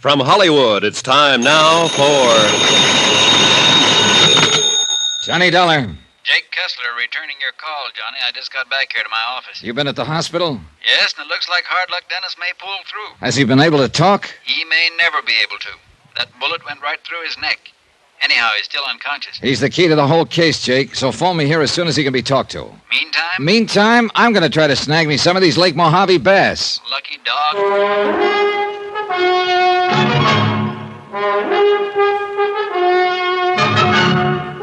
From Hollywood, it's time now for... Johnny Dollar. Jake Kessler returning your call, Johnny. I just got back here to my office. You been at the hospital? Yes, and it looks like Hard Luck Dennis may pull through. Has he been able to talk? He may never be able to. That bullet went right through his neck. Anyhow, he's still unconscious. He's the key to the whole case, Jake, so phone me here as soon as he can be talked to. Meantime, I'm going to try to snag me some of these Lake Mojave bass. lucky dog.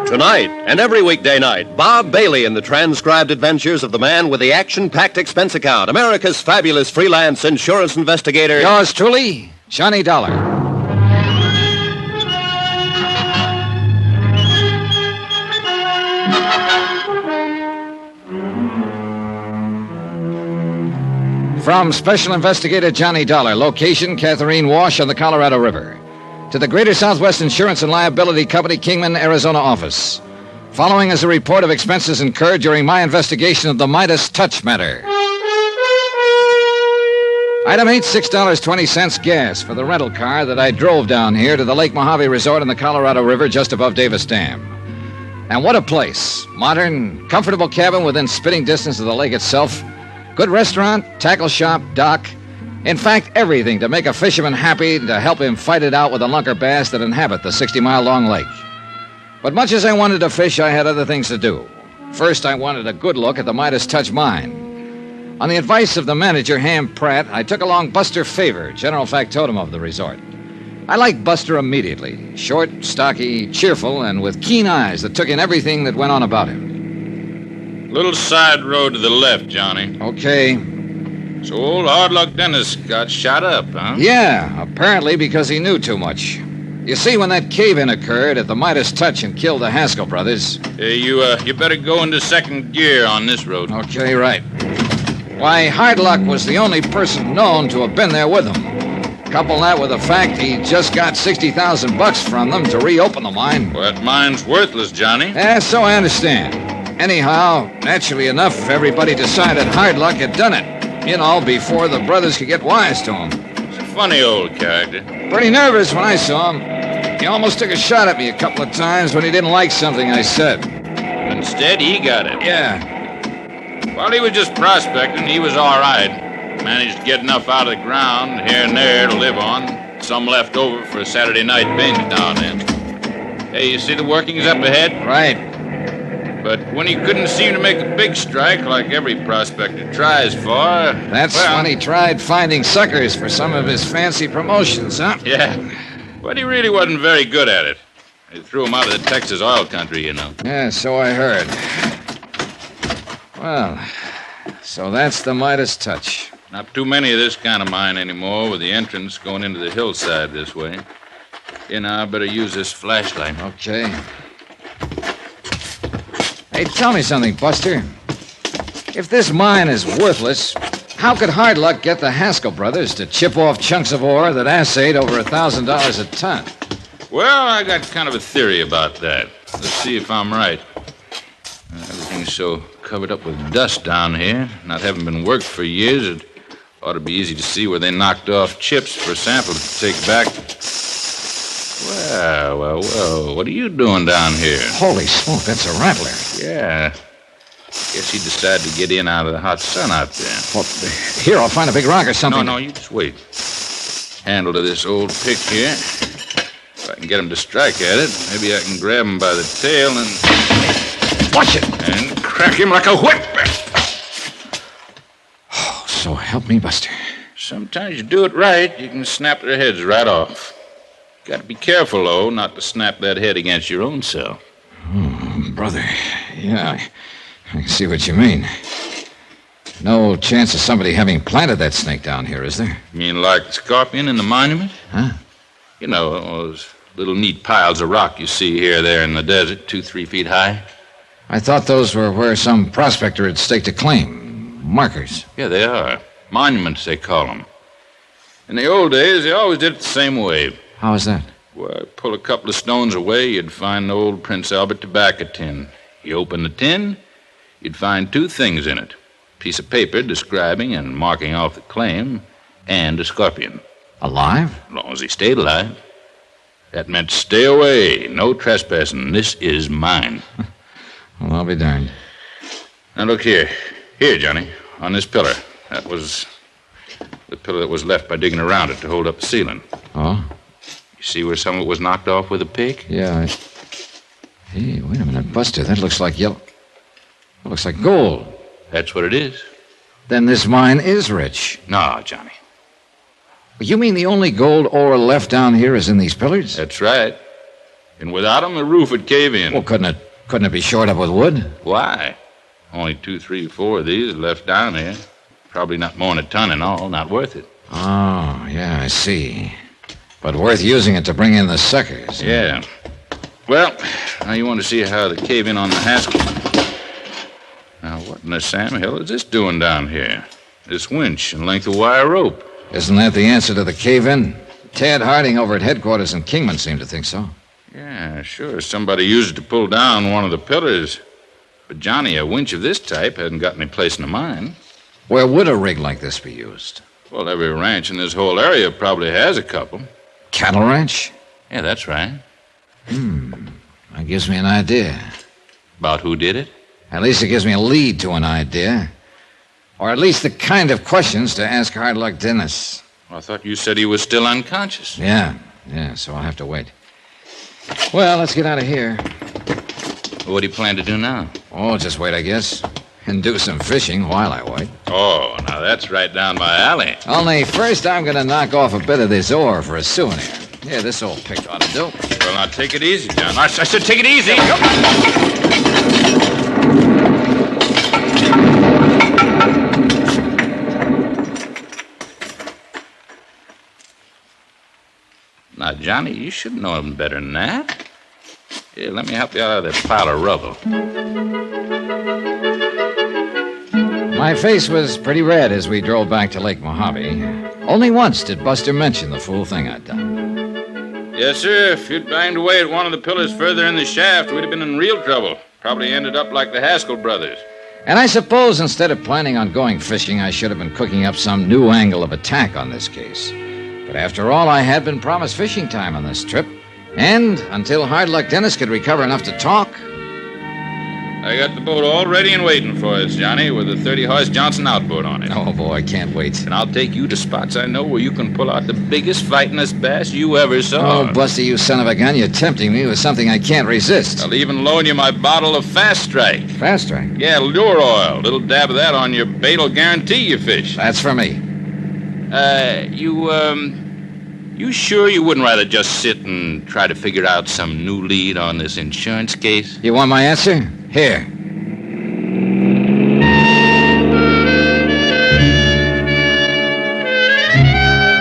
Tonight and every weekday night, Bob Bailey in the transcribed adventures of the man with the action-packed expense account, America's fabulous freelance insurance investigator. Yours truly, Johnny Dollar. From Special Investigator Johnny Dollar, location Catherine Wash on the Colorado River, to the Greater Southwest Insurance and Liability Company, Kingman, Arizona office. Following is a report of expenses incurred during my investigation of the Midas Touch matter. Item 8, $6.20 gas for the rental car that I drove down here to the Lake Mojave Resort on the Colorado River just above Davis Dam. And what a place. Modern, comfortable cabin within spitting distance of the lake itself. Good restaurant, tackle shop, dock. In fact, everything to make a fisherman happy and to help him fight it out with the lunker bass that inhabit the 60-mile-long lake. But much as I wanted to fish, I had other things to do. First, I wanted a good look at the Midas Touch mine. On the advice of the manager, Ham Pratt, I took along Buster Favor, general factotum of the resort. I liked Buster immediately. Short, stocky, cheerful, and with keen eyes that took in everything that went on about him. Little side road to the left, Johnny. Okay. So old Hard Luck Dennis got shot up, huh? Yeah, apparently because he knew too much. You see, when that cave-in occurred at the Midas Touch and killed the Haskell brothers... Hey, you better go into second gear on this road. Okay, right. Why, Hard Luck was the only person known to have been there with them. Couple that with the fact he just got $60,000 from them to reopen the mine. Well, that mine's worthless, Johnny. So I understand. Anyhow, naturally enough, everybody decided Hard Luck had done it. You know, before the brothers could get wise to him. He's a funny old character. Pretty nervous when I saw him. He almost took a shot at me a couple of times when he didn't like something I said. Instead, he got it. Yeah. While he was just prospecting, he was all right. Managed to get enough out of the ground here and there to live on. Some left over for a Saturday night binge now and then. Hey, you see the workings up ahead? Right. But when he couldn't seem to make a big strike like every prospector tries for... That's when he tried finding suckers for some of his fancy promotions, huh? Yeah, but he really wasn't very good at it. They threw him out of the Texas oil country, you know. Yeah, so I heard. Well, so that's the Midas Touch. Not too many of this kind of mine anymore, with the entrance going into the hillside this way. You know, I better use this flashlight. Okay. Hey, tell me something, Buster. If this mine is worthless, how could Hard Luck get the Haskell brothers to chip off chunks of ore that assayed over $1,000 a ton? Well, I got kind of a theory about that. Let's see if I'm right. Everything's so covered up with dust down here, not having been worked for years, it ought to be easy to see where they knocked off chips for a sample to take back. Well, what are you doing down here? Holy smoke, that's a rattler. Yeah. Guess he decided to get in out of the hot sun out there. Well, here, I'll find a big rock or something. No, you just wait. Handle to this old pick here. If I can get him to strike at it, maybe I can grab him by the tail and... Watch it! And crack him like a whip. Oh, so help me, Buster. Sometimes you do it right, you can snap their heads right off. Got to be careful, though, not to snap that head against your own self. Oh, brother. Yeah, I can see what you mean. No chance of somebody having planted that snake down here, is there? You mean like the scorpion in the monument? Huh? You know, those little neat piles of rock you see here there in the desert, 2-3 feet high. I thought those were where some prospector had staked a claim. Markers. Yeah, they are. Monuments, they call them. In the old days, they always did it the same way. How is that? Well, pull a couple of stones away, you'd find the old Prince Albert tobacco tin. You open the tin, you'd find two things in it. A piece of paper describing and marking off the claim, and a scorpion. Alive? As long as he stayed alive. That meant stay away, no trespassing. This is mine. Well, I'll be darned. Now, look here. Here, Johnny, on this pillar. That was the pillar that was left by digging around it to hold up the ceiling. Oh? You see where some of it was knocked off with a pick? Yeah, Hey, wait a minute, Buster. That looks like yellow. That looks like gold. That's what it is. Then this mine is rich. No, Johnny. You mean the only gold ore left down here is in these pillars? That's right. And without them, the roof would cave in. Well, couldn't it be shored up with wood? Why? Only 2, 3, 4 of these left down here. Probably not more than a ton in all. Not worth it. Oh, yeah, I see. But worth using it to bring in the suckers. Yeah. Well, now you want to see how the cave-in on the Haskell. Now, what in the Sam hell is this doing down here? This winch and length of wire rope. Isn't that the answer to the cave-in? Tad Harding over at headquarters in Kingman seemed to think so. Yeah, sure. Somebody used it to pull down one of the pillars. But, Johnny, a winch of this type hasn't got any place in the mine. Where would a rig like this be used? Well, every ranch in this whole area probably has a couple. Cattle ranch? Yeah, that's right. That gives me an idea. About who did it? At least it gives me a lead to an idea. Or at least the kind of questions to ask Hard Luck Dennis. Well, I thought you said he was still unconscious. Yeah, so I'll have to wait. Well, let's get out of here. What do you plan to do now? Oh, just wait, I guess. And do some fishing while I wait. Oh, now that's right down my alley. Only first I'm going to knock off a bit of this ore for a souvenir. Yeah, this old pick ought to do. Well, now take it easy, John. I said take it easy. Now, Johnny, you should know him better than that. Here, let me help you out of that pile of rubble. My face was pretty red as we drove back to Lake Mojave. Only once did Buster mention the fool thing I'd done. Yes, sir. If you'd banged away at one of the pillars further in the shaft, we'd have been in real trouble. Probably ended up like the Haskell brothers. And I suppose instead of planning on going fishing, I should have been cooking up some new angle of attack on this case. But after all, I had been promised fishing time on this trip. And until Hard Luck Dennis could recover enough to talk... I got the boat all ready and waiting for us, Johnny, with a 30-horse Johnson outboard on it. Oh, boy, I can't wait. And I'll take you to spots I know where you can pull out the biggest fightingest bass you ever saw. Oh, Buster, you son of a gun, you're tempting me with something I can't resist. I'll even loan you my bottle of Fast Strike. Fast Strike? Yeah, lure oil. Little dab of that on your bait'll guarantee you fish. That's for me. You sure you wouldn't rather just sit and try to figure out some new lead on this insurance case? You want my answer? Here.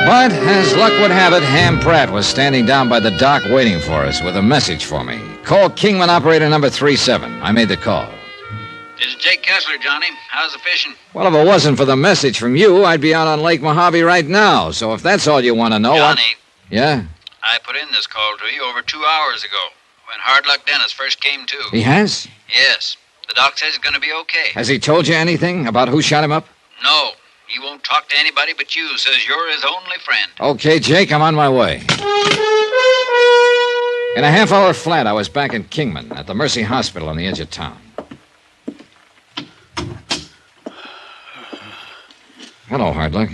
But, as luck would have it, Ham Pratt was standing down by the dock waiting for us with a message for me. Call Kingman operator number 37. I made the call. This is Jake Kessler, Johnny. How's the fishing? Well, if it wasn't for the message from you, I'd be out on Lake Mojave right now. So if that's all you want to know... Johnny, Yeah? I put in this call to you over 2 hours ago, when Hard Luck Dennis first came to. He has? Yes. The doc says he's going to be okay. Has he told you anything about who shot him up? No. He won't talk to anybody but you. Says you're his only friend. Okay, Jake, I'm on my way. In a half-hour flat, I was back in Kingman at the Mercy Hospital on the edge of town. Hello, Hard Luck.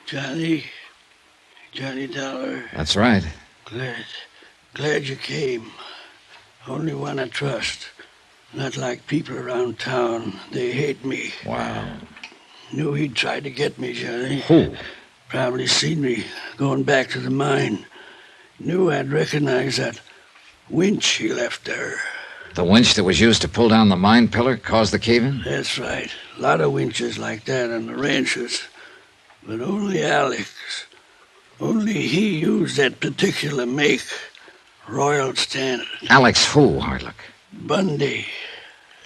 Johnny Dollar. That's right. Glad you came. Only one I trust. Not like people around town. They hate me. Wow. Knew he'd try to get me, Johnny. Who? Probably seen me going back to the mine. Knew I'd recognize that winch he left there. The winch that was used to pull down the mine pillar caused the cave-in? That's right. A lot of winches like that on the ranches. But only Alex. Only he used that particular make. Royal Standard. Alex who, Hard Luck? Bundy.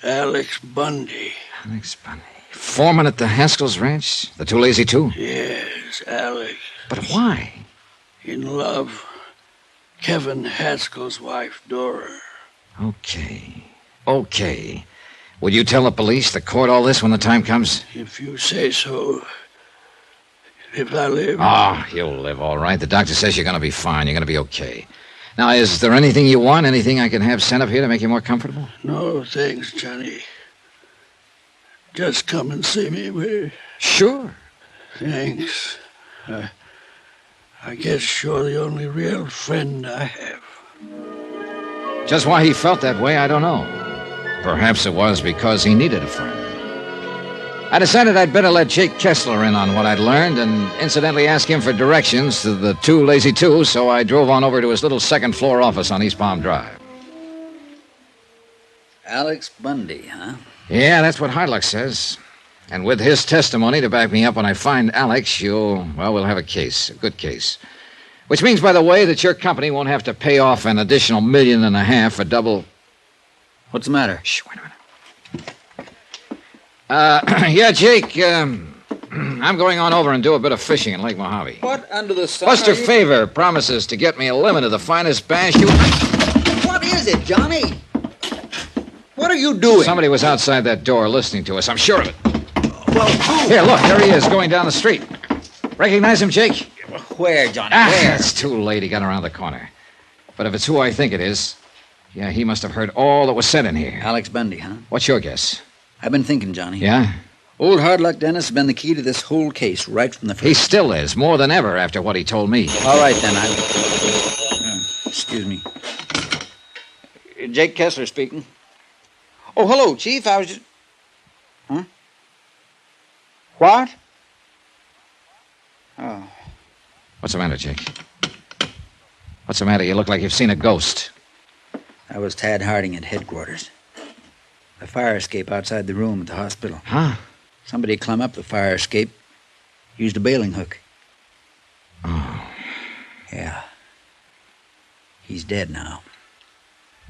Alex Bundy. Alex Bundy. Foreman at the Haskell's ranch? The Too Lazy Two? Yes, Alex. But why? In love. Kevin Haskell's wife, Dora. Okay. Would you tell the police, the court, all this when the time comes? If you say so. if I live. Oh, you'll live all right. The doctor says you're going to be fine. You're going to be okay. Now, is there anything you want? Anything I can have sent up here to make you more comfortable? No, thanks, Johnny. Just come and see me, will you? Sure. Thanks. I guess you're the only real friend I have. Just why he felt that way, I don't know. Perhaps it was because he needed a friend. I decided I'd better let Jake Kessler in on what I'd learned and incidentally ask him for directions to the 2 Lazy Twos, so I drove on over to his little second-floor office on East Palm Drive. Alex Bundy, huh? Yeah, that's what Hardluck says. And with his testimony to back me up when I find Alex, we'll have a case, a good case. Which means, by the way, that your company won't have to pay off an additional $1.5 million for double... What's the matter? Shh, wait a minute. Yeah, Jake, I'm going on over and do a bit of fishing in Lake Mojave. What under the sun? Buster Favor promises to get me a limit of the finest bass you... What is it, Johnny? What are you doing? Somebody was outside that door listening to us, I'm sure of it. Well, who? Here, look, there he is, going down the street. Recognize him, Jake? Where, Johnny? Where? It's too late. He got around the corner. But if it's who I think it is, yeah, he must have heard all that was said in here. Alex Bundy, huh? What's your guess? I've been thinking, Johnny. Yeah? Old Hardluck Dennis has been the key to this whole case right from the first. He still is, more than ever after what he told me. All right, then. Excuse me. Jake Kessler speaking. Oh, hello, Chief. I was just... Huh? What? Oh. What's the matter, Jake? What's the matter? You look like you've seen a ghost. I was Tad Harding at headquarters. A fire escape outside the room at the hospital. Huh? Somebody climbed up the fire escape, used a bailing hook. Oh. Yeah. He's dead now.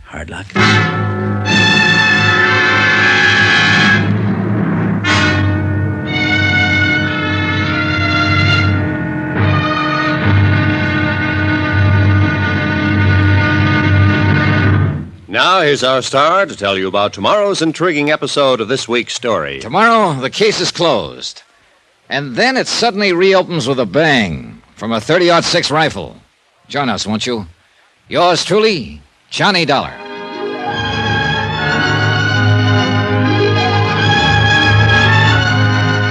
Hard luck. Now, here's our star to tell you about tomorrow's intriguing episode of this week's story. Tomorrow, the case is closed. And then it suddenly reopens with a bang from a .30-06 rifle. Join us, won't you? Yours truly, Johnny Dollar.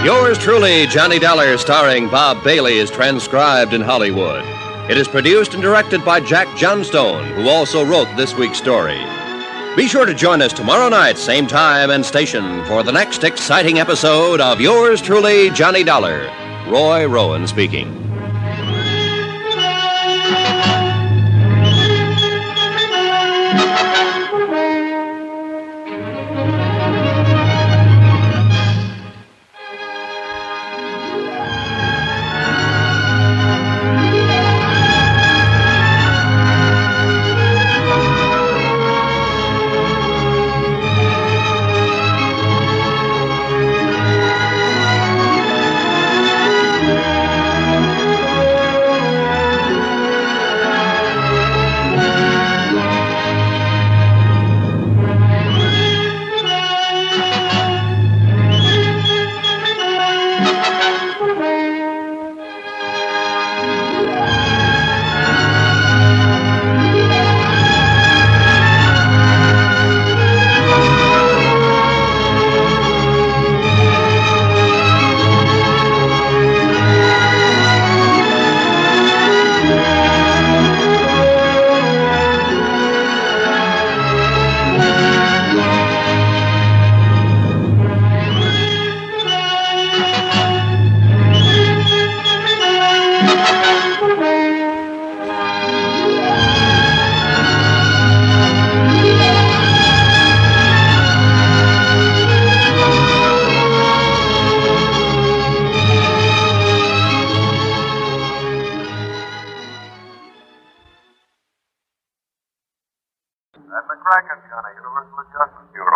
Yours truly, Johnny Dollar, starring Bob Bailey, is transcribed in Hollywood. It is produced and directed by Jack Johnstone, who also wrote this week's story. Be sure to join us tomorrow night, same time and station, for the next exciting episode of Yours truly, Johnny Dollar. Roy Rowan speaking.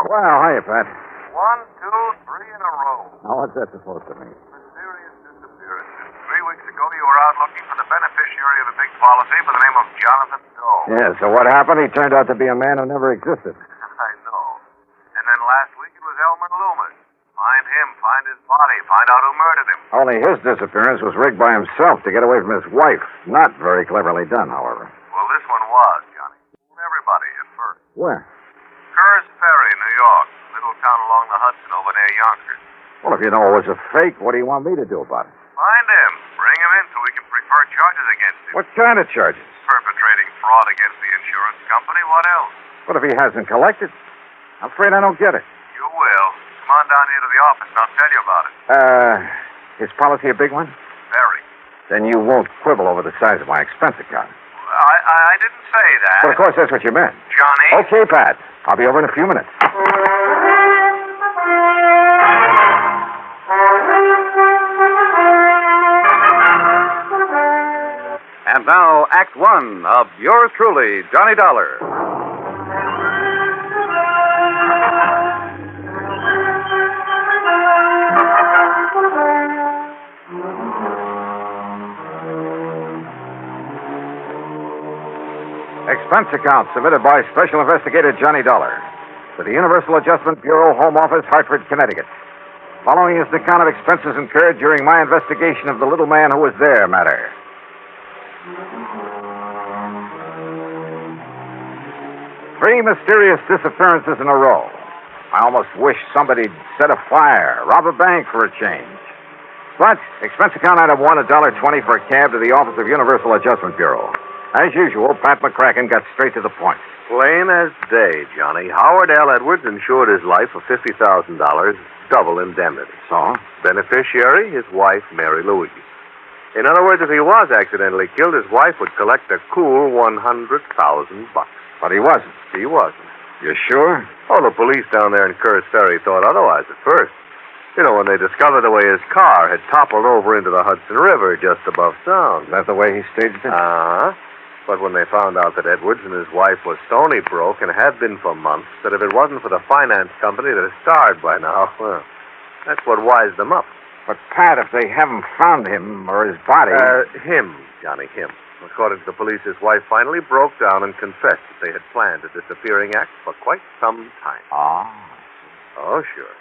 Well, hiya, Pat. 1, 2, 3 in a row. Now, what's that supposed to mean? Mysterious disappearances. 3 weeks ago, you were out looking for the beneficiary of a big policy by the name of Jonathan Doe. Yeah, so what happened? He turned out to be a man who never existed. I know. And then last week, it was Elmer Loomis. Find him, find his body, find out who murdered him. Only his disappearance was rigged by himself to get away from his wife. Not very cleverly done, however. Well, this one was, Johnny. Fooled everybody at first. Where? Kerr's Ferry, New York. Little town along the Hudson over near Yonkers. Well, if you know it was a fake, what do you want me to do about it? Find him. Bring him in so we can prefer charges against him. What kind of charges? Perpetrating fraud against the insurance company. What else? What if he hasn't collected? I'm afraid I don't get it. You will. Come on down here to the office and I'll tell you about it. His policy a big one? Very. Then you won't quibble over the size of my expense account. I didn't say that. Well, of course, that's what you meant. Johnny? Okay, Pat. I'll be over in a few minutes. And now, Act One of yours truly, Johnny Dollar. Expense account submitted by Special Investigator Johnny Dollar to the Universal Adjustment Bureau, Home Office, Hartford, Connecticut. Following is an account of expenses incurred during my investigation of the little man who was there matter. 3 mysterious disappearances in a row. I almost wish somebody'd set a fire, rob a bank for a change. But expense account item 1, $1.20 for a cab to the office of Universal Adjustment Bureau. As usual, Pat McCracken got straight to the point. Plain as day, Johnny. Howard L. Edwards insured his life for $50,000, double indemnity. So? Beneficiary, his wife, Mary Louise. In other words, if he was accidentally killed, his wife would collect a cool $100,000. But he wasn't. He wasn't. You sure? Oh, the police down there in Kerr's Ferry thought otherwise at first. You know, when they discovered the way his car had toppled over into the Hudson River just above Sound. Is that the way he staged it? Uh-huh. But when they found out that Edwards and his wife were stony broke and had been for months, that if it wasn't for the finance company that had starved by now, well, that's what wised them up. But, Pat, if they haven't found him or his body... Him, Johnny, him. According to the police, his wife finally broke down and confessed that they had planned a disappearing act for quite some time. Ah. Oh, sure.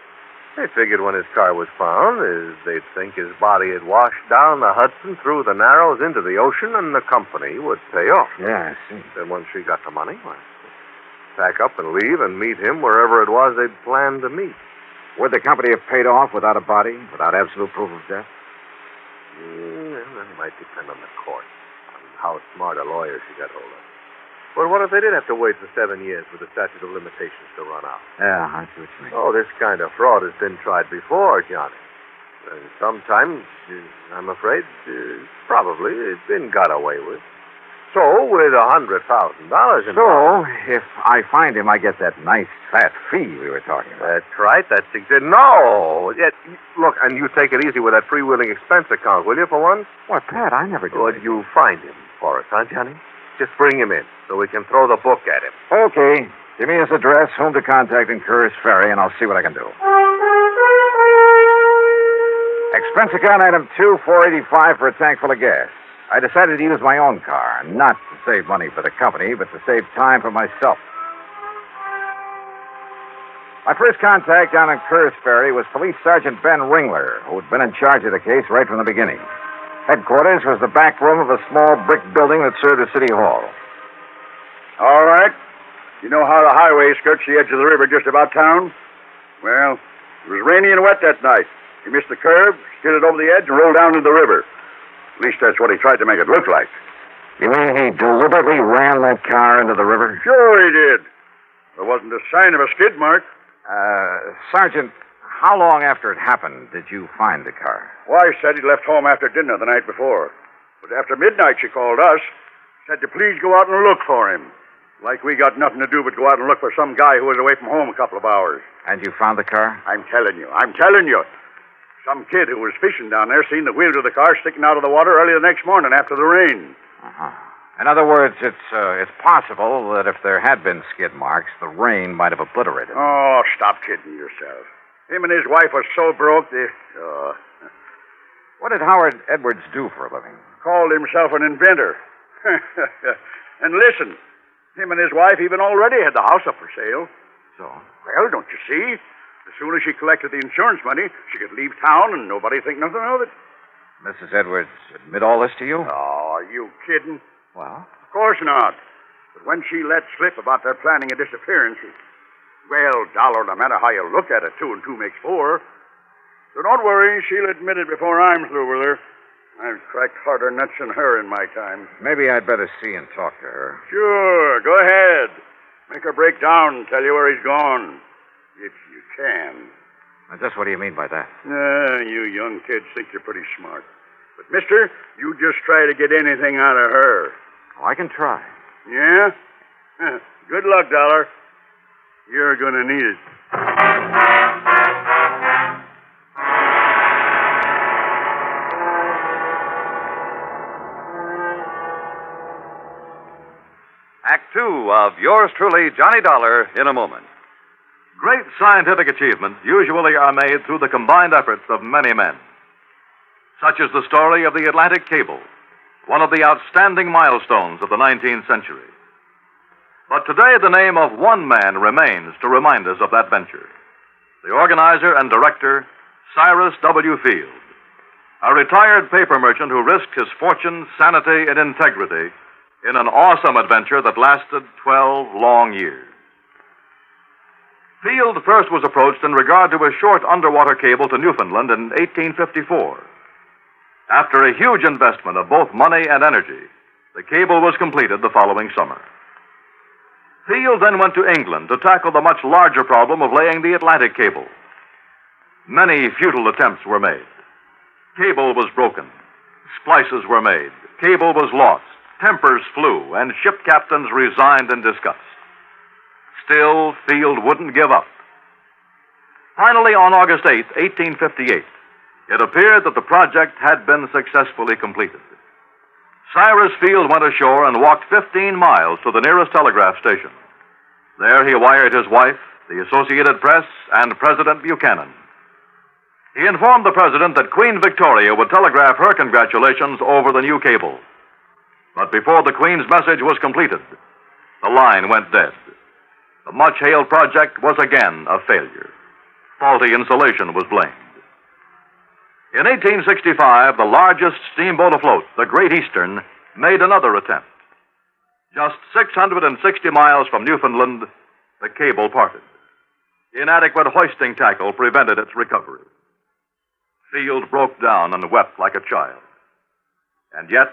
They figured when his car was found, they'd think his body had washed down the Hudson through the Narrows into the ocean, and the company would pay off. Yeah, I see. Then once she got the money, well, pack up and leave and meet him wherever it was they'd planned to meet. Would the company have paid off without a body, without absolute proof of death? That might depend on the court, on how smart a lawyer she got hold of. But what if they did have to wait for 7 years for the statute of limitations to run out? Yeah, I see what you mean. Oh, this kind of fraud has been tried before, Johnny. And sometimes, I'm afraid, probably, it's been got away with. So, with $100,000 in... So, if I find him, I get that nice fat fee we were talking about. That's right. That's exactly... No! Look, and you take it easy with that freewheeling expense account, will you, for once? What, Pat, I never did. Would you find him for us, huh, Johnny? Just bring him in so we can throw the book at him. Okay. Give me his address, whom to contact in Kerr's Ferry, and I'll see what I can do. Expense account item 2, $4.85 for a tank full of gas. I decided to use my own car, not to save money for the company, but to save time for myself. My first contact down in Kerr's Ferry was Police Sergeant Ben Ringler, who had been in charge of the case right from the beginning. Headquarters was the back room of a small brick building that served as City Hall. All right. You know how the highway skirts the edge of the river just about town? Well, it was rainy and wet that night. He missed the curve, skidded over the edge, and rolled down into the river. At least that's what he tried to make it look like. You mean he deliberately ran that car into the river? Sure he did. There wasn't a sign of a skid mark. Sergeant, how long after it happened did you find the car? Wife said he'd left home after dinner the night before. But after midnight, she called us, said to please go out and look for him. Like we got nothing to do but go out and look for some guy who was away from home a couple of hours. And you found the car? I'm telling you. Some kid who was fishing down there seen the wheels of the car sticking out of the water early the next morning after the rain. Uh-huh. In other words, it's possible that if there had been skid marks, the rain might have obliterated them. Oh, stop kidding yourself. Him and his wife were so broke they... What did Howard Edwards do for a living? Called himself an inventor. And listen, him and his wife even already had the house up for sale. So? Well, don't you see? As soon as she collected the insurance money, she could leave town and nobody think nothing of it. Mrs. Edwards admit all this to you? Oh, are you kidding? Well? Of course not. But when she let slip about their planning a disappearance, well, Dollar, no matter how you look at it, 2 and 2 makes 4. So don't worry, she'll admit it before I'm through with her. I've cracked harder nuts than her in my time. Maybe I'd better see and talk to her. Sure, go ahead. Make her break down and tell you where he's gone. If you can. Now, just what do you mean by that? You young kids think you're pretty smart. But, mister, you just try to get anything out of her. Oh, I can try. Yeah? Good luck, Dollar. You're going to need it. Act Two of yours truly, Johnny Dollar, in a moment. Great scientific achievements usually are made through the combined efforts of many men. Such is the story of the Atlantic Cable, one of the outstanding milestones of the 19th century. But today, the name of one man remains to remind us of that venture. The organizer and director, Cyrus W. Field, a retired paper merchant who risked his fortune, sanity, and integrity in an awesome adventure that lasted 12 long years. Field first was approached in regard to a short underwater cable to Newfoundland in 1854. After a huge investment of both money and energy, the cable was completed the following summer. Field then went to England to tackle the much larger problem of laying the Atlantic cable. Many futile attempts were made. Cable was broken. Splices were made. Cable was lost. Tempers flew, and ship captains resigned in disgust. Still, Field wouldn't give up. Finally, on August 8, 1858, it appeared that the project had been successfully completed. Cyrus Field went ashore and walked 15 miles to the nearest telegraph station. There he wired his wife, the Associated Press, and President Buchanan. He informed the president that Queen Victoria would telegraph her congratulations over the new cable. But before the Queen's message was completed, the line went dead. The much-hailed project was again a failure. Faulty insulation was blamed. In 1865, the largest steamboat afloat, the Great Eastern, made another attempt. Just 660 miles from Newfoundland, the cable parted. Inadequate hoisting tackle prevented its recovery. Field broke down and wept like a child. And yet,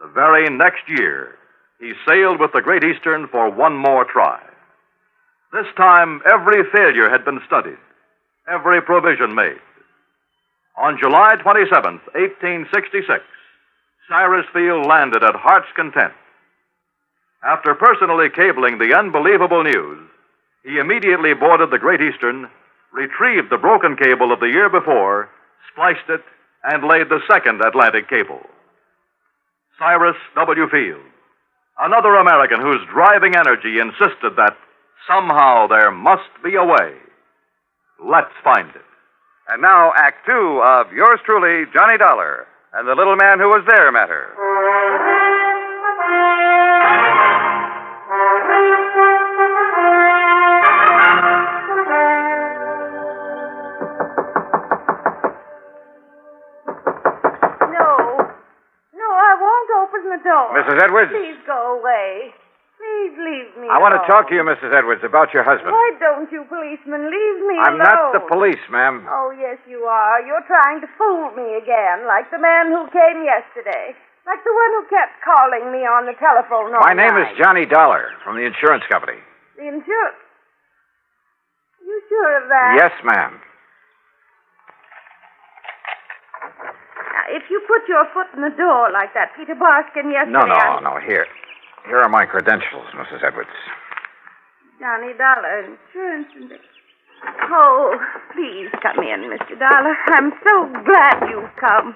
the very next year, he sailed with the Great Eastern for one more try. This time, every failure had been studied, every provision made. On July 27th, 1866, Cyrus Field landed at Heart's Content. After personally cabling the unbelievable news, he immediately boarded the Great Eastern, retrieved the broken cable of the year before, spliced it, and laid the second Atlantic cable. Cyrus W. Field, another American whose driving energy insisted that somehow there must be a way. Let's find it. And now, Act Two of yours truly, Johnny Dollar, and the little man who was there matter. No, I won't open the door. Mrs. Edwards? Please go away. Please leave me I want to alone. talk to you, Mrs. Edwards, about your husband. Why don't you, policeman, leave me I'm alone? not the police, ma'am. Oh, yes, you are. You're trying to fool me again, like the man who came yesterday. Like the one who kept calling me on the telephone all My name night. is Johnny Dollar from the insurance company. The insurance? You sure of that? Yes, ma'am. Now, if you put your foot in the door like that Peter Barskin yesterday... No. Here are my credentials, Mrs. Edwards. Johnny Dollar, insurance and... Oh, please come in, Mr. Dollar. I'm so glad you've come.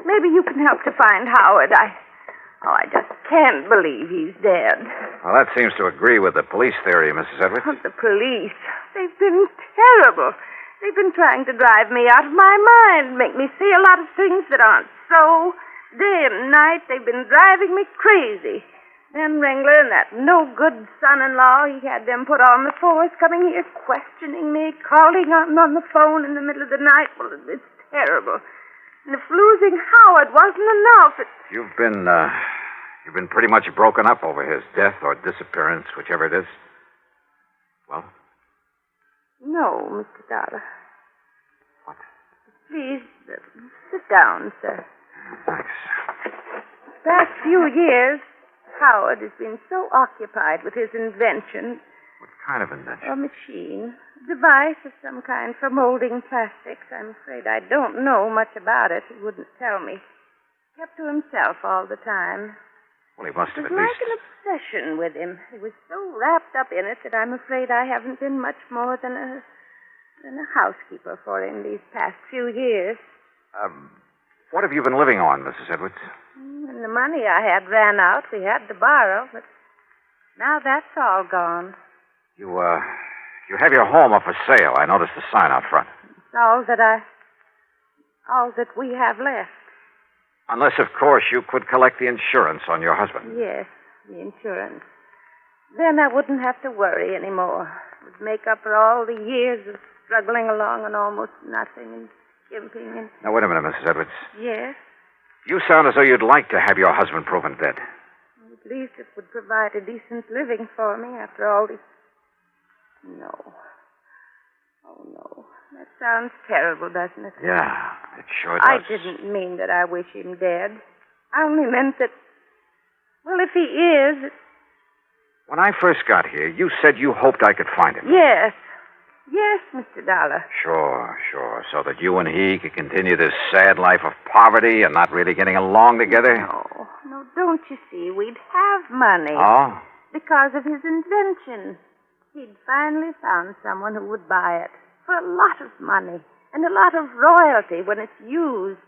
Maybe you can help to find Howard. I just can't believe he's dead. Well, that seems to agree with the police theory, Mrs. Edwards. Oh, the police. They've been terrible. They've been trying to drive me out of my mind, make me see a lot of things that aren't so. Day and night, they've been driving me crazy. Ben Ringler and that no-good son-in-law, he had them put on the force, coming here questioning me, calling on the phone in the middle of the night. Well, it's terrible. And if losing Howard wasn't enough, You've been pretty much broken up over his death or disappearance, whichever it is. Well? No, Mr. Dollar. What? Please, sit down, sir. Thanks. The past few years, Howard has been so occupied with his invention. What kind of invention? A machine. A device of some kind for molding plastics. I'm afraid I don't know much about it. He wouldn't tell me. Kept to himself all the time. Well, he must have It at was least... like an obsession with him. He was so wrapped up in it that I'm afraid I haven't been much more than a housekeeper for him these past few years. What have you been living on, Mrs. Edwards? When the money I had ran out, we had to borrow, but now that's all gone. You have your home up for sale. I noticed the sign out front. It's all that we have left. Unless, of course, you could collect the insurance on your husband. Yes, the insurance. Then I wouldn't have to worry anymore. It would make up for all the years of struggling along on almost nothing and skimping and... Now, wait a minute, Mrs. Edwards. Yes? You sound as though you'd like to have your husband proven dead. At least it would provide a decent living for me after all these... No. Oh, no. That sounds terrible, doesn't it? Yeah, it sure does. I didn't mean that I wish him dead. I only meant that... Well, if he is... When I first got here, you said you hoped I could find him. Yes. Yes, Mr. Dollar. Sure. So that you and he could continue this sad life of poverty and not really getting along together? No, don't you see? We'd have money. Oh? Because of his invention. He'd finally found someone who would buy it for a lot of money and a lot of royalty when it's used.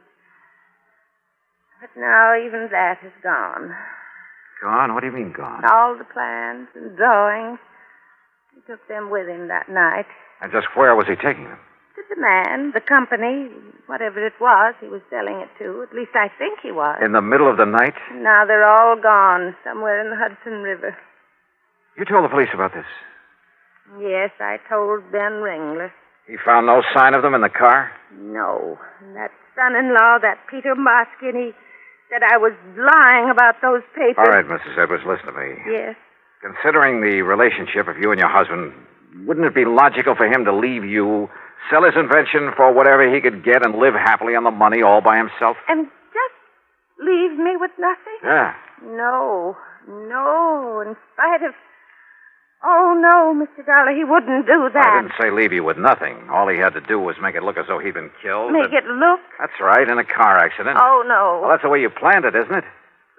But now even that is gone. Gone? What do you mean gone? All the plans and drawings. He took them with him that night. And just where was he taking them? To the man, the company, whatever it was he was selling it to. At least I think he was. In the middle of the night? Now they're all gone, somewhere in the Hudson River. You told the police about this? Yes, I told Ben Ringler. He found no sign of them in the car? No. And that son-in-law, that Peter Moskin, he said I was lying about those papers. All right, Mrs. Edwards, listen to me. Yes. Considering the relationship of you and your husband, wouldn't it be logical for him to leave you, sell his invention for whatever he could get, and live happily on the money all by himself? And just leave me with nothing? Yeah. No. In spite of... Oh, no, Mr. Dollar, he wouldn't do that. I didn't say leave you with nothing. All he had to do was make it look as though he'd been killed. Make it look? That's right, in a car accident. Oh, no. Well, that's the way you planned it, isn't it?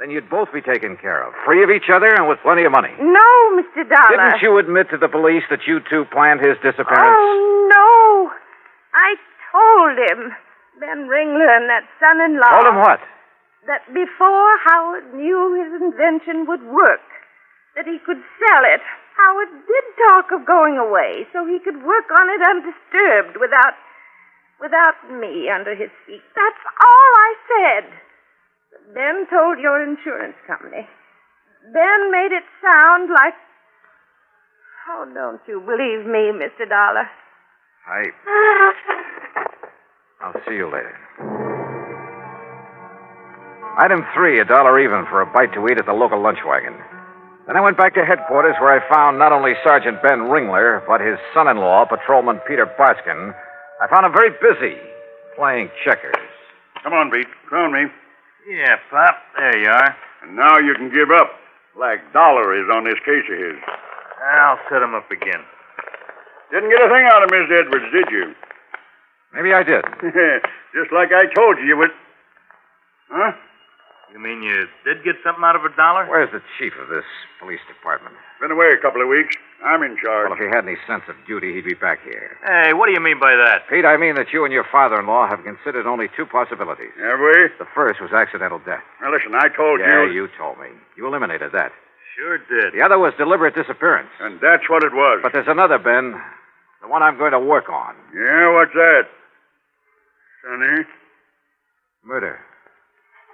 Then you'd both be taken care of, free of each other and with plenty of money. No, Mr. Dollar. Didn't you admit to the police that you two planned his disappearance? Oh, no. I told him, Ben Ringler and that son-in-law... Told him what? That before Howard knew his invention would work, that he could sell it, Howard did talk of going away so he could work on it undisturbed without me under his feet. That's all I said. Ben told your insurance company. Ben made it sound like... Oh, don't you believe me, Mr. Dollar? I'll see you later. Item 3, $1 even for a bite to eat at the local lunch wagon. Then I went back to headquarters where I found not only Sergeant Ben Ringler, but his son-in-law, Patrolman Peter Barskin. I found him very busy playing checkers. Come on, Pete. Crown me. Yeah, Pop. There you are. And now you can give up, like Dollar is on this case of his. I'll set him up again. Didn't get a thing out of Miss Edwards, did you? Maybe I did. Just like I told you would. Huh? You mean you did get something out of $1? Where's the chief of this police department? Been away a couple of weeks. I'm in charge. Well, if he had any sense of duty, he'd be back here. Hey, what do you mean by that? Pete, I mean that you and your father-in-law have considered only 2 possibilities. Have we? The first was accidental death. Now, listen, I told you... Yeah, you told me. You eliminated that. Sure did. The other was deliberate disappearance. And that's what it was. But there's another, Ben. The one I'm going to work on. Yeah, what's that? Sonny? Murder.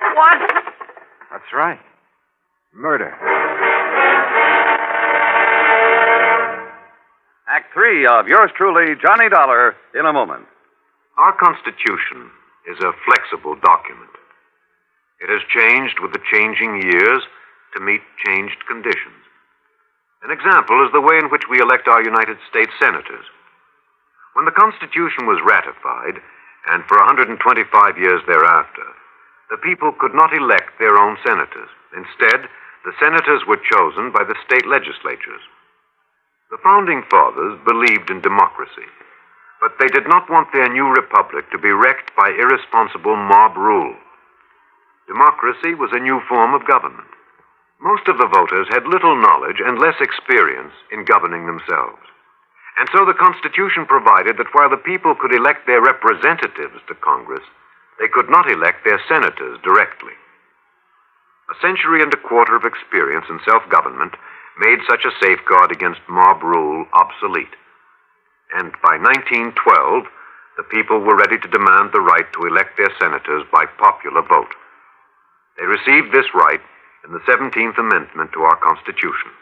What? That's right. Murder. 3 of yours truly, Johnny Dollar, in a moment. Our Constitution is a flexible document. It has changed with the changing years to meet changed conditions. An example is the way in which we elect our United States senators. When the Constitution was ratified, and for 125 years thereafter, the people could not elect their own senators. Instead, the senators were chosen by the state legislatures. The Founding Fathers believed in democracy, but they did not want their new republic to be wrecked by irresponsible mob rule. Democracy was a new form of government. Most of the voters had little knowledge and less experience in governing themselves. And so the Constitution provided that while the people could elect their representatives to Congress, they could not elect their senators directly. A century and a quarter of experience in self-government made such a safeguard against mob rule obsolete. And by 1912, the people were ready to demand the right to elect their senators by popular vote. They received this right in the 17th Amendment to our Constitution.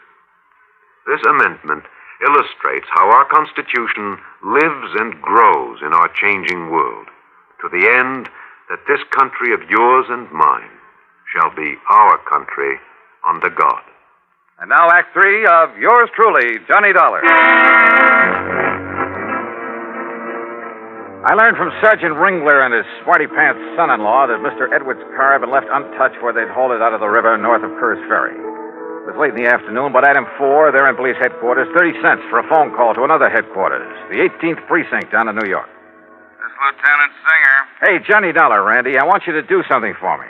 This amendment illustrates how our Constitution lives and grows in our changing world, to the end that this country of yours and mine shall be our country under God. And now, Act 3 of yours truly, Johnny Dollar. I learned from Sergeant Ringler and his smarty pants son-in-law that Mr. Edwards' car had been left untouched where they'd hauled it out of the river north of Kerr's Ferry. It was late in the afternoon, but item 4, there in police headquarters, 30 cents for a phone call to another headquarters, the 18th Precinct down in New York. This Lieutenant Singer. Hey, Johnny Dollar, Randy, I want you to do something for me.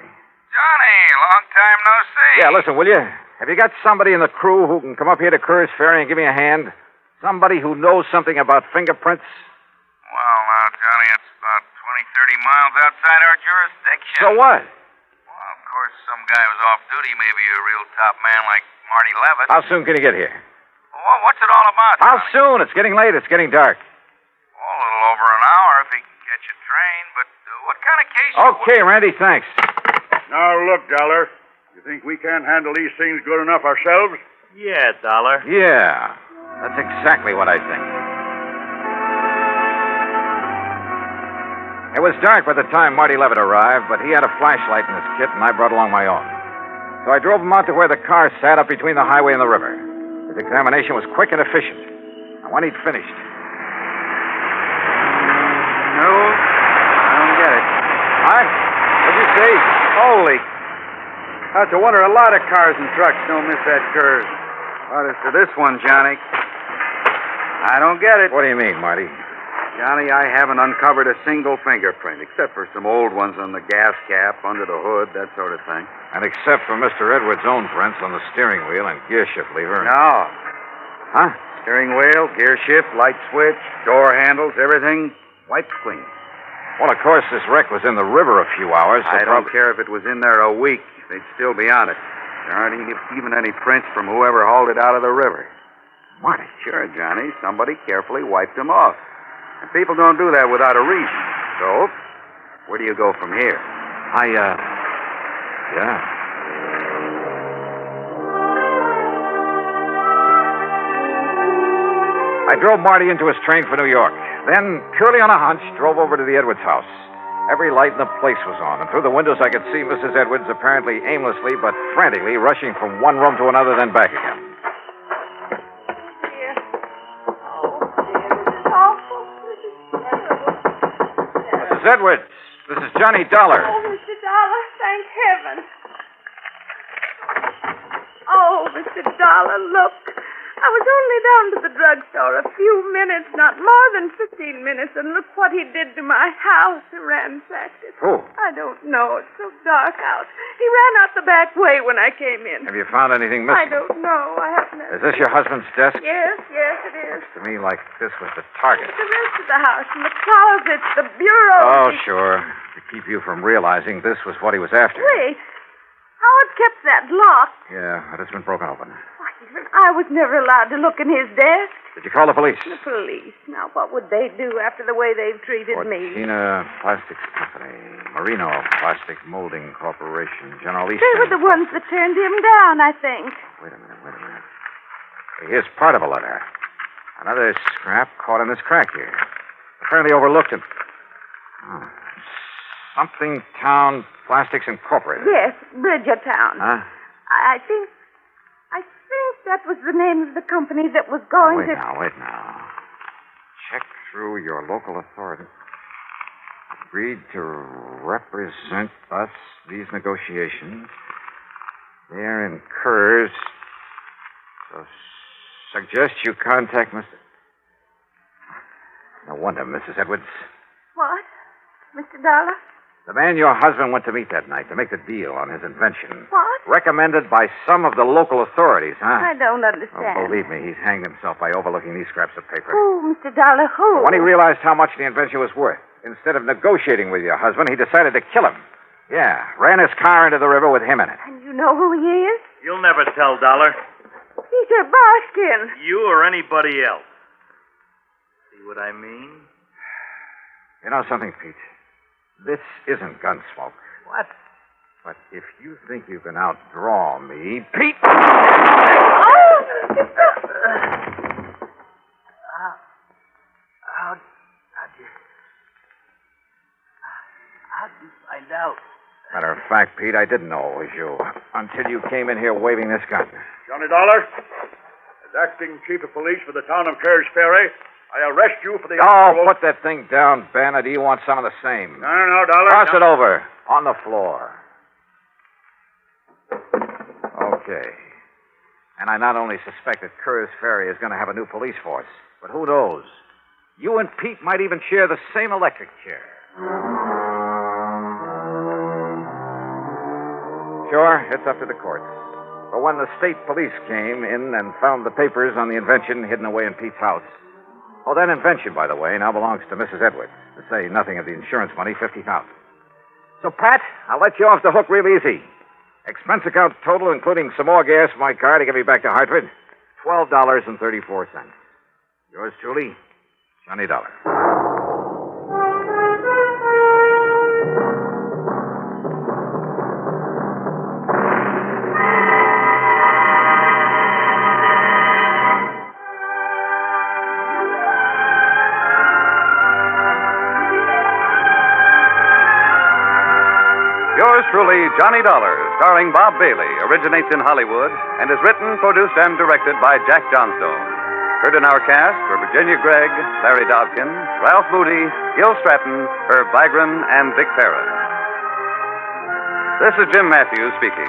Johnny, long time no see. Yeah, listen, will you? Have you got somebody in the crew who can come up here to Kerr's Ferry and give me a hand? Somebody who knows something about fingerprints? Well, now, Johnny, it's about 20, 30 miles outside our jurisdiction. So what? Well, of course, some guy was off duty, maybe a real top man like Marty Levitt. How soon can you get here? Well, what's it all about, How Johnny? soon? It's getting late. It's getting dark. Oh, a little over an hour if he can catch a train, but what kind of case... Okay, Randy, thanks. Now, look, Dollar. You think we can't handle these things good enough ourselves? Yeah, Dollar. Yeah, that's exactly what I think. It was dark by the time Marty Levitt arrived, but he had a flashlight in his kit, and I brought along my own. So I drove him out to where the car sat up between the highway and the river. His examination was quick and efficient. And when he'd finished... No, I don't get it. What? What'd you say? Holy. That's a wonder a lot of cars and trucks don't miss that curve. What is to this one, Johnny? I don't get it. What do you mean, Marty? Johnny, I haven't uncovered a single fingerprint, except for some old ones on the gas cap, under the hood, that sort of thing. And except for Mr. Edwards' own prints on the steering wheel and gear shift lever. No. Huh? Steering wheel, gear shift, light switch, door handles, everything wiped clean. Well, of course, this wreck was in the river a few hours. So I don't care if it was in there a week. They'd still be on it. There aren't even any prints from whoever hauled it out of the river. Marty? Sure, Johnny. Somebody carefully wiped them off. And people don't do that without a reason. So, where do you go from here? Yeah. I drove Marty into his train for New York. Then, purely on a hunch, drove over to the Edwards house. Every light in the place was on, and through the windows I could see Mrs. Edwards apparently aimlessly but frantically rushing from one room to another, then back again. Mrs. Edwards, this is Johnny Dollar. Oh, Mr. Dollar, thank heaven. Oh, Mr. Dollar, look. I was only down to the drugstore a few minutes, not more than 15 minutes, and look what he did to my house. He ransacked it. Who? I don't know. It's so dark out. He ran out the back way when I came in. Have you found anything I missing? don't know. I haven't. Is this your husband's desk? Yes, it is. To me, like this was the target. The rest of the house, and the closets, the bureau. Oh, sure. To keep you from realizing this was what he was after. Wait. Howard kept that locked. Yeah, but it's been broken open. Why, even I was never allowed to look in his desk. Did you call the police? The police. Now, what would they do after the way they've treated me? Cortina Plastics Company, Marino Plastic Molding Corporation, General Eastern. They were the ones that turned him down, I think. Wait a minute. Here's part of a letter. Another scrap caught in this crack here. Apparently overlooked it. Oh. Something Town Plastics Incorporated. Yes, Bridgertown. Huh? I think that was the name of the company that was going Wait to... now. Check through your local authority. Agreed to represent us these negotiations. They're incurs. So suggest you contact Mr. No wonder, Mrs. Edwards. What? Mr. Dollar? The man your husband went to meet that night to make the deal on his invention. What? Recommended by some of the local authorities, huh? I don't understand. Oh, believe me, he's hanged himself by overlooking these scraps of paper. Who, Mr. Dollar, who? When he realized how much the invention was worth, instead of negotiating with your husband, he decided to kill him. Yeah, ran his car into the river with him in it. And you know who he is? You'll never tell, Dollar. Peter Barskin. You or anybody else. See what I mean? You know something, Pete? This isn't Gunsmoke. What? But if you think you can outdraw me, Pete... Oh! How'd you find out? Matter of fact, Pete, I didn't know it was you until you came in here waving this gun. Johnny Dollar, as acting chief of police for the town of Kerr's Ferry, I arrest you for the... Oh, put that thing down, Ben, or do you want some of the same? No, Dollar. Toss it over. On the floor. Okay. And I not only suspect that Kerr's Ferry is going to have a new police force, but who knows? You and Pete might even share the same electric chair. Sure, it's up to the courts. But when the state police came in and found the papers on the invention hidden away in Pete's house... Oh, that invention, by the way, now belongs to Mrs. Edwards. To say nothing of the insurance money, $50,000. So, Pat, I'll let you off the hook real easy. Expense account total, including some more gas for my car to get me back to Hartford, $12.34. Yours truly, Johnny Dollar. Yours truly, Johnny Dollar, starring Bob Bailey, originates in Hollywood and is written, produced, and directed by Jack Johnstone. Heard in our cast were Virginia Gregg, Larry Dobkin, Ralph Moody, Gil Stratton, Herb Vigran, and Vic Ferris. This is Jim Matthews speaking.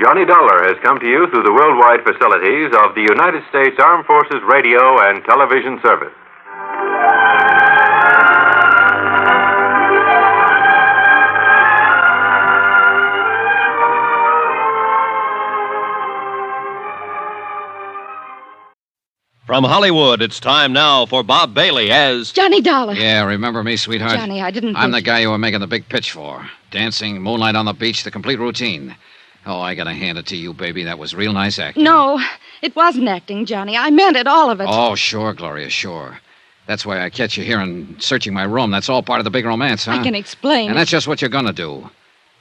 Johnny Dollar has come to you through the worldwide facilities of the United States Armed Forces Radio and Television Service. From Hollywood, it's time now for Bob Bailey as... Johnny Dollar. Yeah, remember me, sweetheart? Johnny, I didn't I'm think... the guy you were making the big pitch for. Dancing, moonlight on the beach, the complete routine. Oh, I gotta hand it to you, baby. That was real nice acting. No, it wasn't acting, Johnny. I meant it, all of it. Oh, sure, Gloria, sure. That's why I catch you here and searching my room. That's all part of the big romance, huh? I can explain. And that's just what you're gonna do.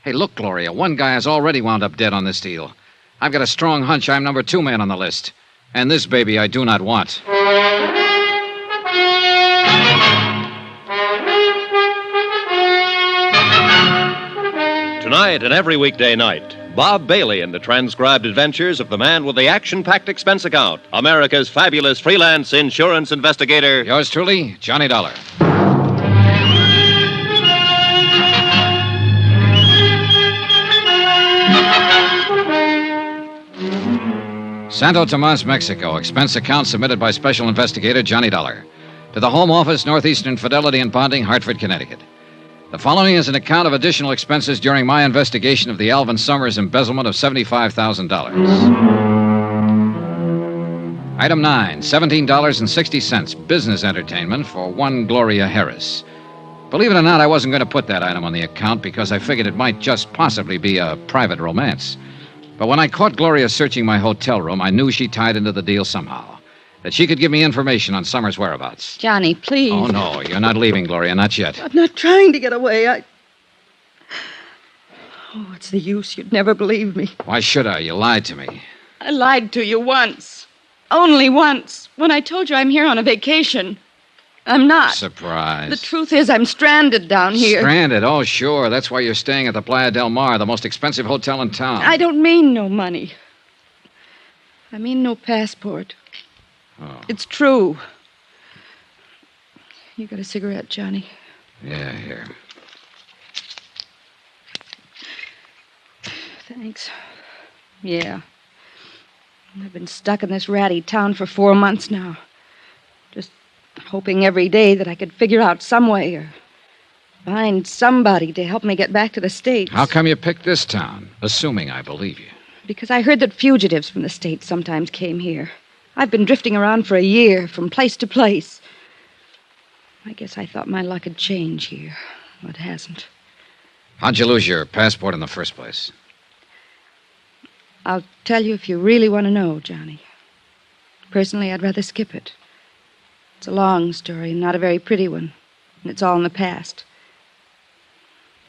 Hey, look, Gloria, one guy has already wound up dead on this deal. I've got a strong hunch I'm number 2 man on the list. And this baby I do not want. Tonight and every weekday night, Bob Bailey in the transcribed adventures of the man with the action-packed expense account, America's fabulous freelance insurance investigator. Yours truly, Johnny Dollar. Santo Tomas, Mexico. Expense account submitted by Special Investigator Johnny Dollar. To the Home Office, Northeastern Fidelity and Bonding, Hartford, Connecticut. The following is an account of additional expenses during my investigation of the Alvin Summers embezzlement of $75,000. Item 9, $17.60, business entertainment for one Gloria Harris. Believe it or not, I wasn't going to put that item on the account because I figured it might just possibly be a private romance. But when I caught Gloria searching my hotel room, I knew she tied into the deal somehow. That she could give me information on Summers' whereabouts. Johnny, please. Oh, no, you're not leaving, Gloria, not yet. I'm not trying to get away. Oh, what's the use? You'd never believe me. Why should I? You lied to me. I lied to you once. Only once. When I told you I'm here on a vacation. I'm not. Surprise. The truth is I'm stranded down here. Stranded? Oh, sure. That's why you're staying at the Playa del Mar, the most expensive hotel in town. I don't mean no money. I mean no passport. Oh. It's true. You got a cigarette, Johnny? Yeah, here. Thanks. Yeah. I've been stuck in this ratty town for 4 months now. Just hoping every day that I could figure out some way or find somebody to help me get back to the States. How come you picked this town? Assuming I believe you. Because I heard that fugitives from the States sometimes came here. I've been drifting around for a year, from place to place. I guess I thought my luck had changed here. Well, it hasn't. How'd you lose your passport in the first place? I'll tell you if you really want to know, Johnny. Personally, I'd rather skip it. It's a long story, not a very pretty one. And it's all in the past.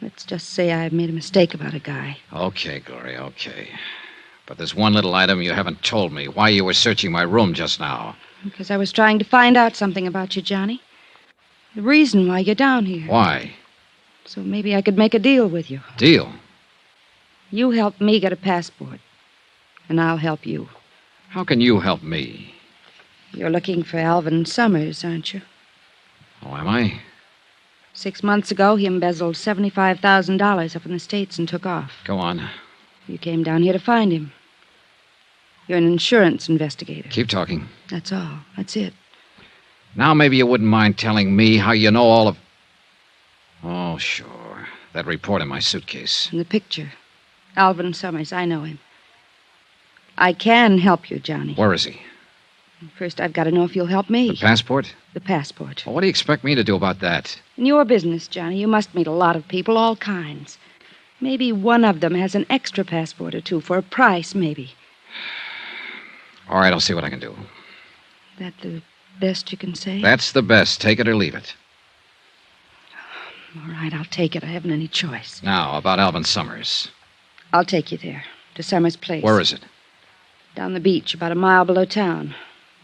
Let's just say I made a mistake about a guy. Okay, Gloria, okay. But there's one little item you haven't told me. Why you were searching my room just now. Because I was trying to find out something about you, Johnny. The reason why you're down here. Why? So maybe I could make a deal with you. Deal? You help me get a passport. And I'll help you. How can you help me? You're looking for Alvin Summers, aren't you? Oh, am I? 6 months ago, he embezzled $75,000 up in the States and took off. Go on. You came down here to find him. You're an insurance investigator. Keep talking. That's all. That's it. Now maybe you wouldn't mind telling me how you know all of... Oh, sure. That report in my suitcase. And the picture. Alvin Summers, I know him. I can help you, Johnny. Where is he? First, I've got to know if you'll help me. The passport? The passport. Well, what do you expect me to do about that? In your business, Johnny, you must meet a lot of people, all kinds. Maybe one of them has an extra passport or two for a price, maybe. All right, I'll see what I can do. That the best you can say? That's the best. Take it or leave it. All right, I'll take it. I haven't any choice. Now, about Alvin Summers. I'll take you there, to Summers' place. Where is it? Down the beach, about a mile below town.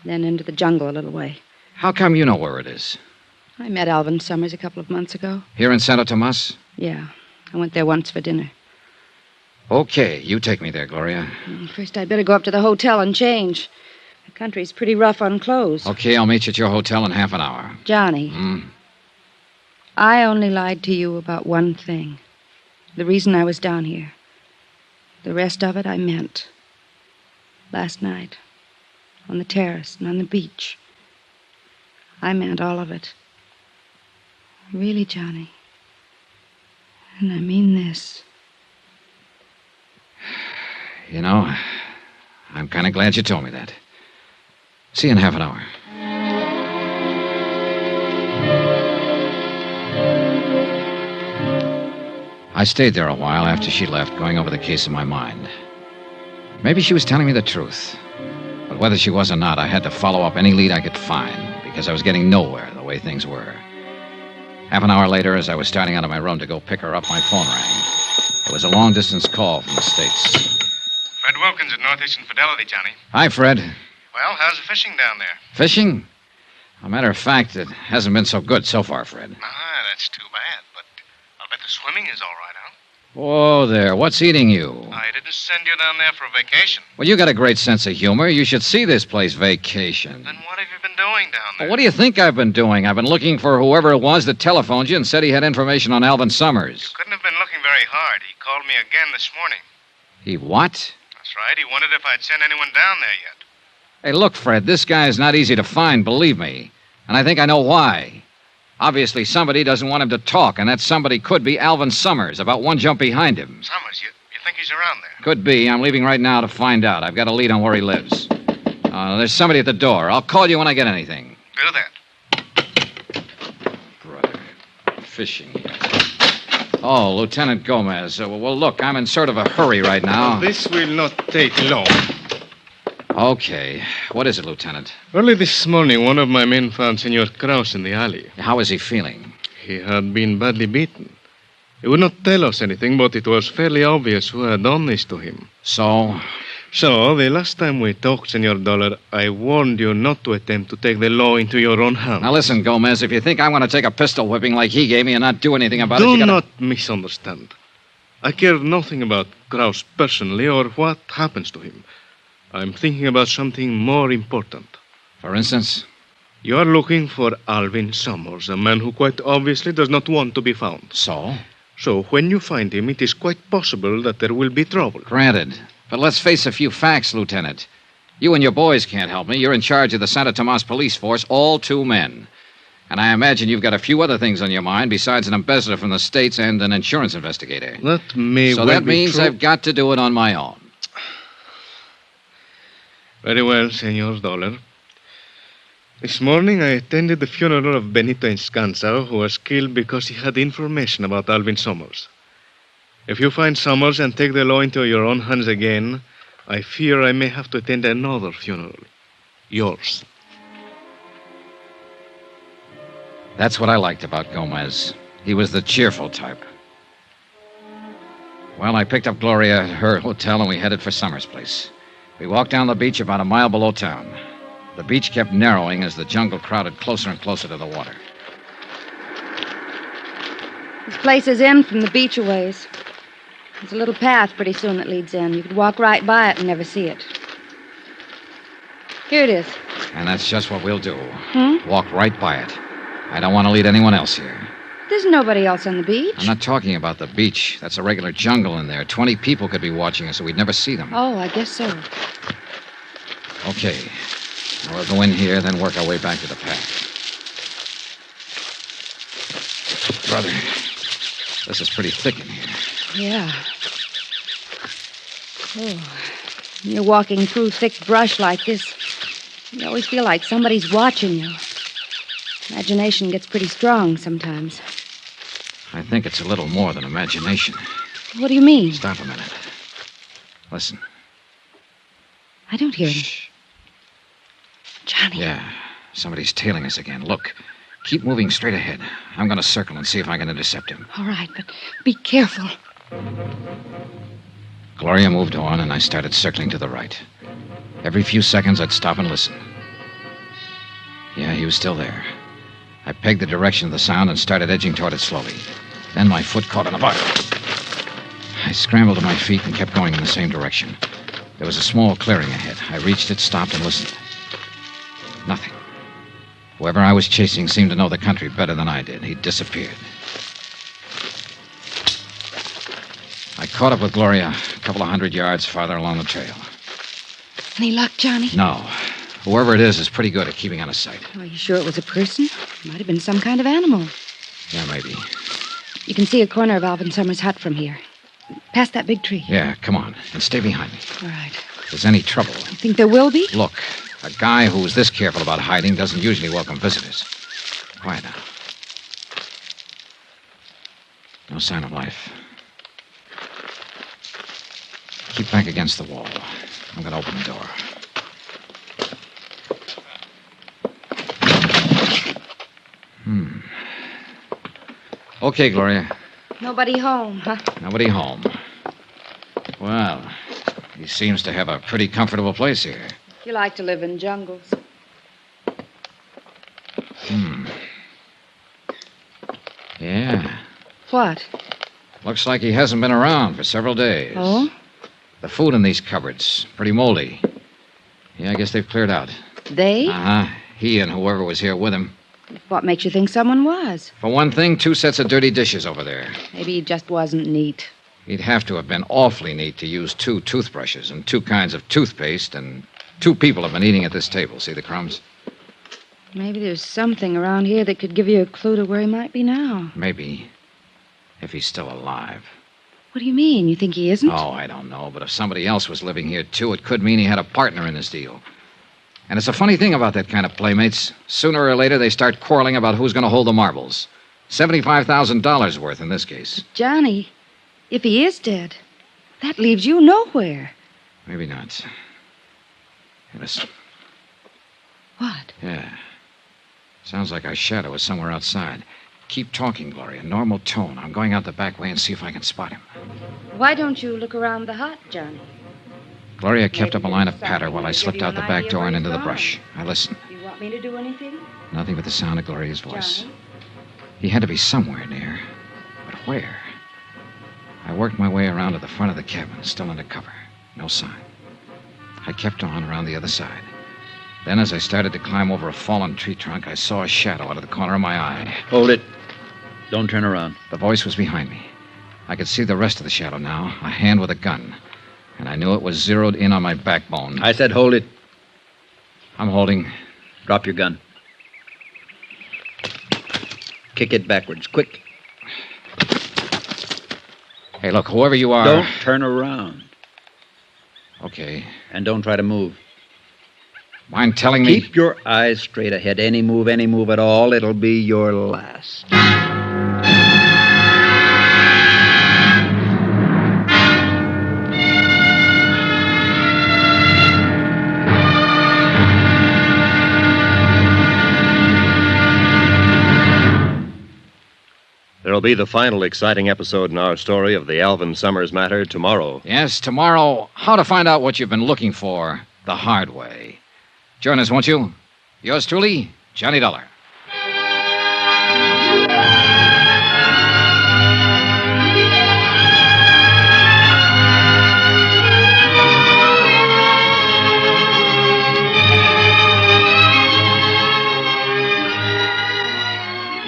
Then into the jungle a little way. How come you know where it is? I met Alvin Summers a couple of months ago. Here in Santo Tomas? Yeah. I went there once for dinner. Okay, you take me there, Gloria. First, I'd better go up to the hotel and change. The country's pretty rough on clothes. Okay, I'll meet you at your hotel in half an hour. Johnny. I only lied to you about one thing. The reason I was down here. The rest of it I meant. Last night. On the terrace and on the beach. I meant all of it. Really, Johnny. And I mean this. You know, I'm kind of glad you told me that. See you in half an hour. I stayed there a while after she left, going over the case in my mind. Maybe she was telling me the truth. But whether she was or not, I had to follow up any lead I could find, because I was getting nowhere the way things were. Half an hour later, as I was starting out of my room to go pick her up, my phone rang. It was a long-distance call from the States. Fred Wilkins at Northeastern Fidelity, Johnny. Hi, Fred. Well, how's the fishing down there? Fishing? As a matter of fact, it hasn't been so good so far, Fred. Ah, that's too bad, but I'll bet the swimming is all right, huh? Whoa there, what's eating you? I didn't send you down there for a vacation. Well, you got a great sense of humor. You should see this place vacation. Then what have you been doing down there? Well, what do you think I've been doing? I've been looking for whoever it was that telephoned you and said he had information on Alvin Summers. Couldn't have been looking very hard. He called me again this morning. He what? That's right. He wondered if I'd sent anyone down there yet. Hey, look, Fred, this guy is not easy to find, believe me. And I think I know why. Obviously, somebody doesn't want him to talk, and that somebody could be Alvin Summers, about one jump behind him. Summers, you think he's around there? Could be. I'm leaving right now to find out. I've got a lead on where he lives. There's somebody at the door. I'll call you when I get anything. Do that. Brother, fishing here. Oh, Lieutenant Gomez. Well, look, I'm in sort of a hurry right now. This will not take long. Okay. What is it, Lieutenant? Early this morning, one of my men found Senor Kraus in the alley. How is he feeling? He had been badly beaten. He would not tell us anything, but it was fairly obvious who had done this to him. So? So, the last time we talked, Senor Dollar, I warned you not to attempt to take the law into your own hands. Now listen, Gomez, if you think I'm going to take a pistol whipping like he gave me and not do anything about it, Do you gotta... not misunderstand. I care nothing about Kraus personally or what happens to him. I'm thinking about something more important. For instance? You are looking for Alvin Summers, a man who quite obviously does not want to be found. So? So, when you find him, it is quite possible that there will be trouble. Granted. But let's face a few facts, Lieutenant. You and your boys can't help me. You're in charge of the Santa Tomas police force, all 2 men. And I imagine you've got a few other things on your mind besides an embezzler from the States and an insurance investigator. That may So well that be means true. I've got to do it on my own. Very well, Senor Dollar. This morning I attended the funeral of Benito Enscanza, who was killed because he had information about Alvin Summers. If you find Summers and take the law into your own hands again, I fear I may have to attend another funeral. Yours. That's what I liked about Gomez. He was the cheerful type. Well, I picked up Gloria at her hotel and we headed for Summers' place. We walked down the beach about a mile below town. The beach kept narrowing as the jungle crowded closer and closer to the water. This place is in from the beach a ways. There's a little path pretty soon that leads in. You could walk right by it and never see it. Here it is. And that's just what we'll do. Hmm? Walk right by it. I don't want to lead anyone else here. There's nobody else on the beach. I'm not talking about the beach. That's a regular jungle in there. 20 people could be watching us, so we'd never see them. Oh, I guess so. Okay. Now we'll go in here, then work our way back to the path. Brother, this is pretty thick in here. Yeah. Oh, when you're walking through thick brush like this, you always feel like somebody's watching you. Imagination gets pretty strong sometimes. I think it's a little more than imagination. What do you mean? Stop a minute. Listen. I don't hear him. Johnny. Yeah, somebody's tailing us again. Look, keep moving straight ahead. I'm going to circle and see if I can intercept him. All right, but be careful. Gloria moved on, and I started circling to the right. Every few seconds, I'd stop and listen. Yeah, he was still there. I pegged the direction of the sound and started edging toward it slowly. Then my foot caught on a butt. I scrambled to my feet and kept going in the same direction. There was a small clearing ahead. I reached it, stopped, and listened. Nothing. Whoever I was chasing seemed to know the country better than I did. He'd disappeared. I caught up with Gloria a couple of 100 yards farther along the trail. Any luck, Johnny? No. Whoever it is pretty good at keeping out of sight. Are you sure it was a person? Might have been some kind of animal. Yeah, maybe. You can see a corner of Alvin Summers' hut from here. Past that big tree. Yeah, come on. And stay behind me. All right. If there's any trouble. You think there will be? Look, a guy who's this careful about hiding doesn't usually welcome visitors. Quiet now. No sign of life. Keep back against the wall. I'm going to open the door. Okay, Gloria. Nobody home, huh? Nobody home. Well, he seems to have a pretty comfortable place here. You like to live in jungles. Yeah. What? Looks like he hasn't been around for several days. Oh? The food in these cupboards, pretty moldy. Yeah, I guess they've cleared out. They? Uh-huh. He and whoever was here with him. What makes you think someone was? For one thing, 2 sets of dirty dishes over there. Maybe he just wasn't neat. He'd have to have been awfully neat to use 2 toothbrushes and 2 kinds of toothpaste, and 2 people have been eating at this table. See the crumbs? Maybe there's something around here that could give you a clue to where he might be now. Maybe. If he's still alive. What do you mean? You think he isn't? Oh, I don't know. But if somebody else was living here, too, it could mean he had a partner in this deal. And it's a funny thing about that kind of playmates. Sooner or later, they start quarreling about who's going to hold the marbles. $75,000 worth in this case. Johnny, if he is dead, that leaves you nowhere. Maybe not. Hey, listen. What? Yeah. Sounds like our shadow is somewhere outside. Keep talking, Gloria. Normal tone. I'm going out the back way and see if I can spot him. Why don't you look around the hut, Johnny? Gloria kept up a line of patter while I slipped out the back door and into the brush. I listened. Do you want me to do anything? Nothing but the sound of Gloria's voice. Johnny? He had to be somewhere near. But where? I worked my way around to the front of the cabin, still under cover. No sign. I kept on around the other side. Then, as I started to climb over a fallen tree trunk, I saw a shadow out of the corner of my eye. Hold it. Don't turn around. The voice was behind me. I could see the rest of the shadow now, a hand with a gun. And I knew it was zeroed in on my backbone. I said hold it. I'm holding. Drop your gun. Kick it backwards, quick. Hey, look, whoever you are... Don't turn around. Okay. And don't try to move. Mind telling me... Keep your eyes straight ahead. Any move at all, it'll be your last. There'll be the final exciting episode in our story of the Alvin Summers matter tomorrow. Yes, tomorrow. How to find out what you've been looking for the hard way. Join us, won't you? Yours truly, Johnny Dollar.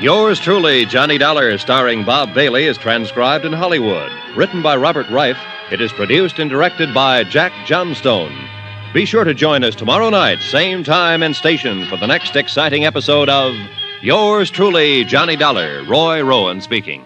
Yours truly, Johnny Dollar, starring Bob Bailey, is transcribed in Hollywood. Written by Robert Reif, it is produced and directed by Jack Johnstone. Be sure to join us tomorrow night, same time and station, for the next exciting episode of Yours truly, Johnny Dollar. Roy Rowan speaking.